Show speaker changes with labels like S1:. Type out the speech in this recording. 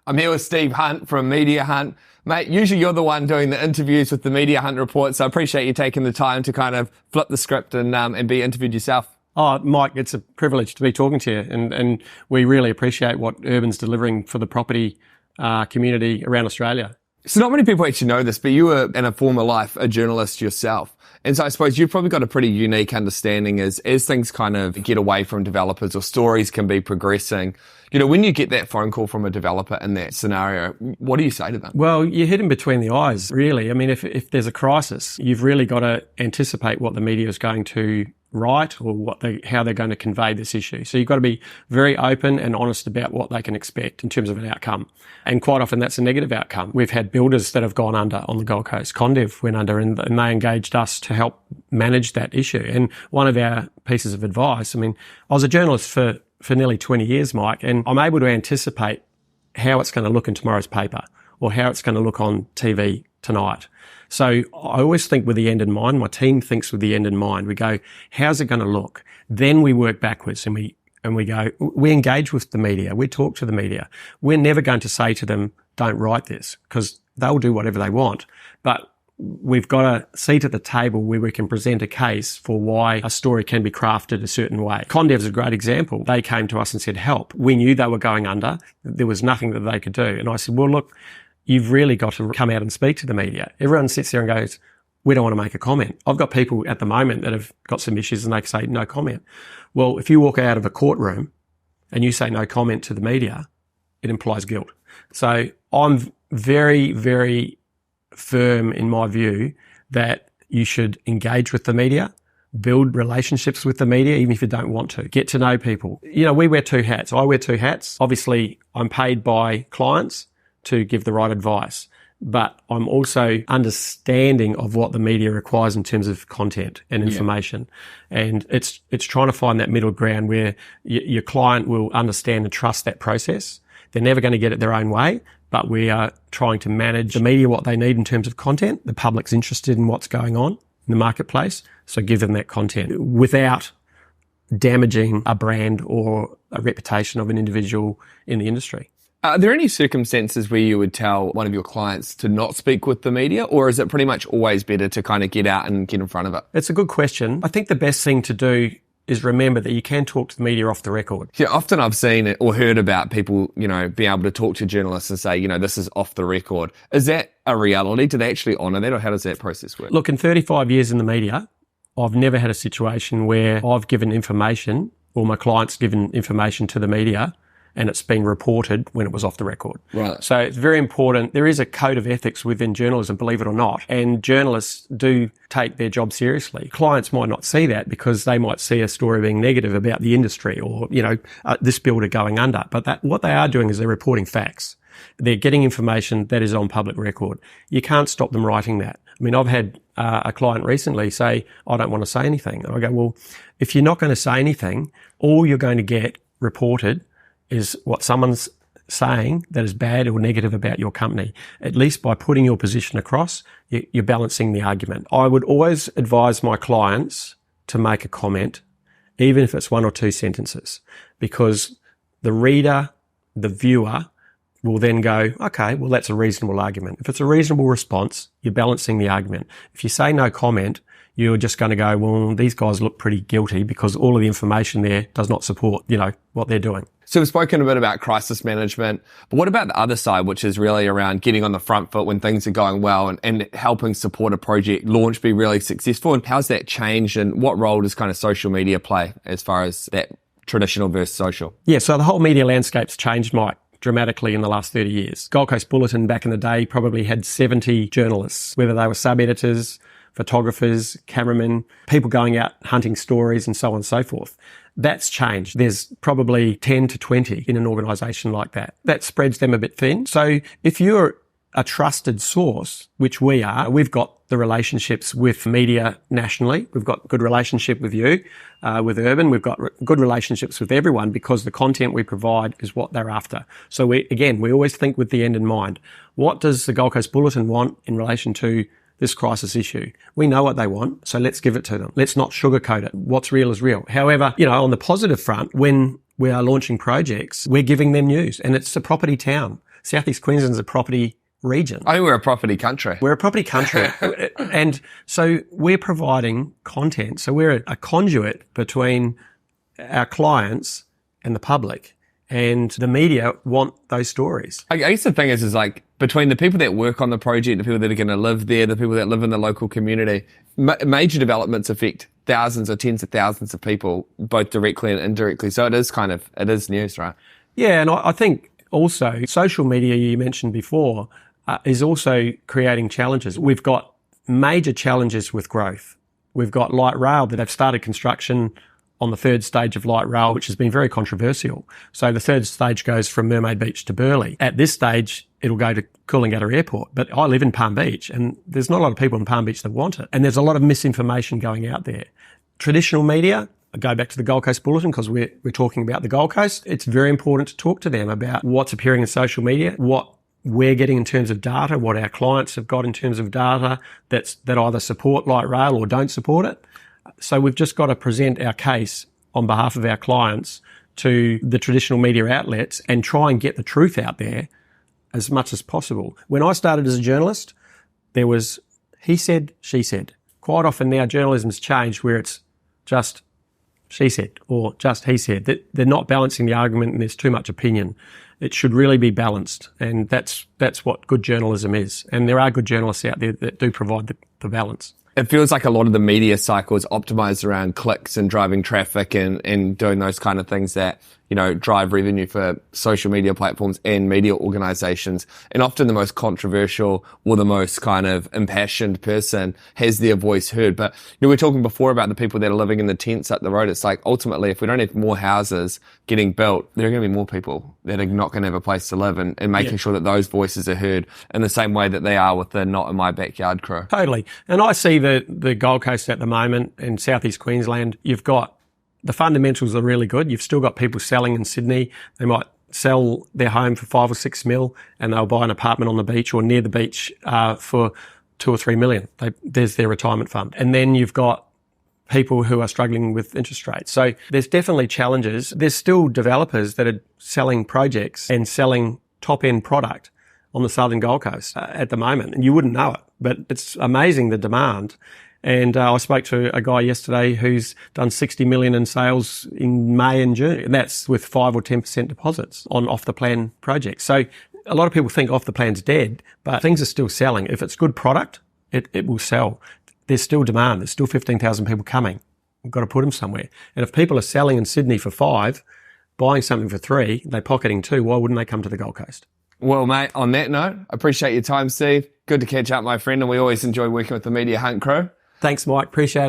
S1: I'm here with Steve Hunt from Media Hunt. Mate, usually you're the one doing the interviews with the Media Hunt report, so I appreciate you taking the time to kind of flip the script and be interviewed yourself.
S2: Oh, Mike, it's a privilege to be talking to you, and we really appreciate what Urban's delivering for the property community around Australia.
S1: So not many people actually know this, but you were in a former life a journalist yourself. And so I suppose you've probably got a pretty unique understanding as things kind of get away from developers or stories can be progressing. You know, when you get that phone call from a developer in that scenario, what do you say to them?
S2: Well, you hit them between the eyes, really. I mean, if there's a crisis, you've really got to anticipate what the media is going to write or how they're going to convey this issue. So you've got to be very open and honest about what they can expect in terms of an outcome. And quite often that's a negative outcome. We've had builders that have gone under on the Gold Coast. Condev went under and they engaged us to help manage that issue. And one of our pieces of advice, I mean, I was a journalist for nearly 20 years, Mike, and I'm able to anticipate how it's going to look in tomorrow's paper or how it's going to look on TV tonight. So I always think with the end in mind. My team thinks with the end in mind. We go, how's it going to look? Then we work backwards and we engage with the media. We talk to the media. We're never going to say to them, don't write this, because they'll do whatever they want. But we've got a seat at the table where we can present a case for why a story can be crafted a certain way. Condev's a great example. They came to us and said, help. We knew they were going under. There was nothing that they could do. And I said, well, look, you've really got to come out and speak to the media. Everyone sits there and goes, we don't want to make a comment. I've got people at the moment that have got some issues and they say no comment. Well, if you walk out of a courtroom and you say no comment to the media, it implies guilt. So I'm very, very firm in my view that you should engage with the media, build relationships with the media, even if you don't want to. Get to know people. You know, we wear two hats. I wear two hats. Obviously, I'm paid by clients to give the right advice, but I'm also understanding of what the media requires in terms of content and information. Yeah. And it's trying to find that middle ground where your client will understand and trust that process. They're never going to get it their own way, but we are trying to manage the media, what they need in terms of content. The public's interested in what's going on in the marketplace, so give them that content without damaging a brand or a reputation of an individual in the industry.
S1: Are there any circumstances where you would tell one of your clients to not speak with the media, or is it pretty much always better to kind of get out and get in front of it?
S2: It's a good question. I think the best thing to do is remember that you can talk to the media off the record.
S1: Yeah, often I've seen it or heard about people, you know, being able to talk to journalists and say, you know, this is off the record. Is that a reality? Do they actually honour that, or how does that process work?
S2: Look, in 35 years in the media, I've never had a situation where I've given information or my client's given information to the media and it's been reported when it was off the record.
S1: Right.
S2: So it's very important. There is a code of ethics within journalism, believe it or not, and journalists do take their job seriously. Clients might not see that because they might see a story being negative about the industry or, you know, this builder going under. But what they are doing is they're reporting facts. They're getting information that is on public record. You can't stop them writing that. I mean, I've had a client recently say, I don't want to say anything. And I go, well, if you're not going to say anything, all you're going to get reported is what someone's saying that is bad or negative about your company. At least by putting your position across, you're balancing the argument. I would always advise my clients to make a comment, even if it's one or two sentences, because the reader, the viewer, will then go, okay, well, that's a reasonable argument. If it's a reasonable response, you're balancing the argument. If you say no comment, you're just going to go, well, these guys look pretty guilty because all of the information there does not support, you know, what they're doing.
S1: So we've spoken a bit about crisis management, but what about the other side, which is really around getting on the front foot when things are going well and helping support a project launch be really successful? And how's that changed, and what role does kind of social media play as far as that traditional versus social?
S2: Yeah, so the whole media landscape's changed, Mike, dramatically in the last 30 years. Gold Coast Bulletin back in the day probably had 70 journalists, whether they were sub-editors, photographers, cameramen, people going out hunting stories and so on and so forth. That's changed. There's probably 10 to 20 in an organisation like that. That spreads them a bit thin. So if you're a trusted source, which we are, we've got the relationships with media nationally. We've got good relationship with you, with Urban. We've got good relationships with everyone because the content we provide is what they're after. So we always think with the end in mind. What does the Gold Coast Bulletin want in relation to this crisis issue? We know what they want, so let's give it to them. Let's not sugarcoat it. What's real is real. However, you know, on the positive front, when we are launching projects, we're giving them news, and it's a property town. Southeast Queensland's a property region.
S1: I think we're a property country.
S2: We're a property country. And so we're providing content. So we're a conduit between our clients and the public. And the media want those stories.
S1: I guess the thing is like between the people that work on the project, the people that are going to live there, the people that live in the local community, major developments affect thousands or tens of thousands of people, both directly and indirectly. So it is news, right?
S2: Yeah. And I think also social media you mentioned before is also creating challenges. We've got major challenges with growth. We've got light rail that have started construction on the third stage of light rail, which has been very controversial. So the third stage goes from Mermaid Beach to Burleigh. At this stage, it'll go to Coolangatta Airport. But I live in Palm Beach, and there's not a lot of people in Palm Beach that want it. And there's a lot of misinformation going out there. Traditional media, I go back to the Gold Coast Bulletin because we're talking about the Gold Coast. It's very important to talk to them about what's appearing in social media, what we're getting in terms of data, what our clients have got in terms of data that either support light rail or don't support it. So we've just got to present our case on behalf of our clients to the traditional media outlets and try and get the truth out there as much as possible. When I started as a journalist, there was he said, she said. Quite often now journalism's changed where it's just she said or just he said. They're not balancing the argument and there's too much opinion. It should really be balanced, and that's what good journalism is. And there are good journalists out there that do provide the balance.
S1: It feels like a lot of the media cycle is optimized around clicks and driving traffic and doing those kind of things that, drive revenue for social media platforms and media organizations. And often the most controversial or the most kind of impassioned person has their voice heard. But, we were talking before about the people that are living in the tents up the road. It's like ultimately, if we don't have more houses getting built, there are going to be more people that are not going to have a place to live and making sure that those voices are heard in the same way that they are with the Not in My Backyard crew.
S2: Totally. And I see the Gold Coast at the moment in Southeast Queensland, you've got the fundamentals are really good. You've still got people selling in Sydney. They might sell their home for 5 or 6 mil and they'll buy an apartment on the beach or near the beach for 2 or 3 million. There's their retirement fund. And then you've got people who are struggling with interest rates. So there's definitely challenges. There's still developers that are selling projects and selling top-end product on the southern Gold Coast at the moment. And you wouldn't know it, but it's amazing the demand. And I spoke to a guy yesterday who's done 60 million in sales in May and June. And that's with 5 or 10% deposits on off-the-plan projects. So a lot of people think off-the-plan's dead, but things are still selling. If it's good product, it will sell. There's still demand. There's still 15,000 people coming. We've got to put them somewhere. And if people are selling in Sydney for 5, buying something for 3, they're pocketing 2, why wouldn't they come to the Gold Coast?
S1: Well, mate, on that note, appreciate your time, Steve. Good to catch up, my friend. And we always enjoy working with the Media Hunt crew.
S2: Thanks, Mike. Appreciate it.